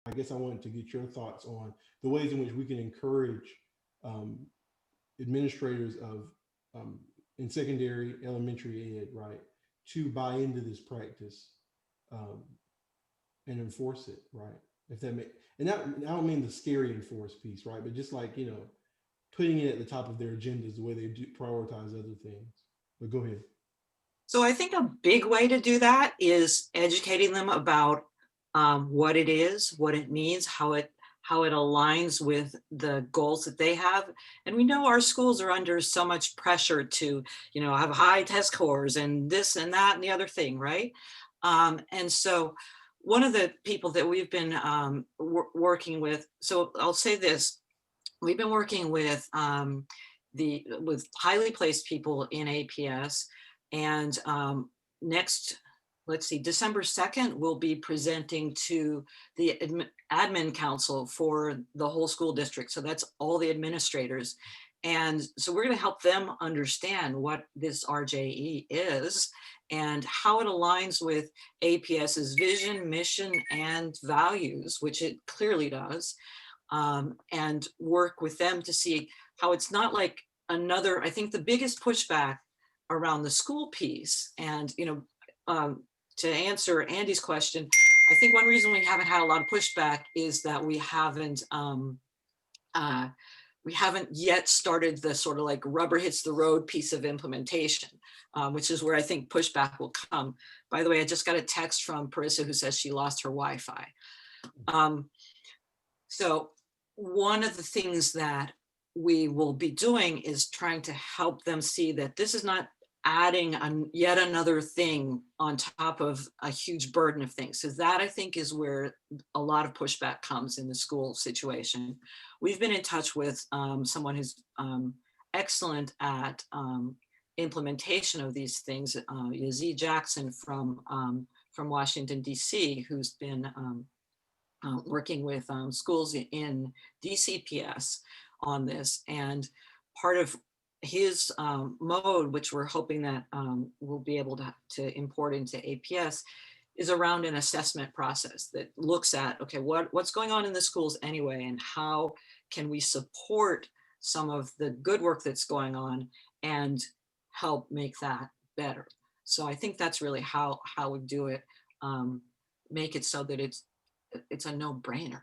I guess I wanted to get your thoughts on the ways in which we can encourage um, administrators of in secondary, elementary ed, right, to buy into this practice um, and enforce it, right? If that may, and that, I don't mean the scary enforce piece, right, but just like putting it at the top of their agendas the way they do prioritize other things. But go ahead. So I think a big way to do that is educating them about what it is, what it means, how it aligns with the goals that they have. And we know our schools are under so much pressure to, have high test scores and this and that and the other thing, right? And so one of the people that we've been working with, so I'll say this, we've been working with with highly placed people in APS, and next, let's see, December 2nd, we'll be presenting to the admin council for the whole school district. So that's all the administrators. And so we're going to help them understand what this RJE is and how it aligns with APS's vision, mission, and values, which it clearly does, and work with them to see how it's not like another. I think the biggest pushback around the school piece, and to answer Andy's question, I think one reason we haven't had a lot of pushback is that we haven't yet started the sort of like rubber hits the road piece of implementation, which is where I think pushback will come. By the way, I just got a text from Parissa who says she lost her Wi-Fi. So one of the things that we will be doing is trying to help them see that this is not adding yet another thing on top of a huge burden of things. So that, I think, is where a lot of pushback comes in the school situation. We've been in touch with someone who's excellent at implementation of these things, Yazzie Jackson from Washington, D.C., who's been working with schools in DCPS on this. And part of his mode, which we're hoping that we'll be able to import into APS, is around an assessment process that looks at, okay, what's going on in the schools anyway, and how can we support some of the good work that's going on and help make that better. So I think that's really how we do it, make it so that it's a no-brainer.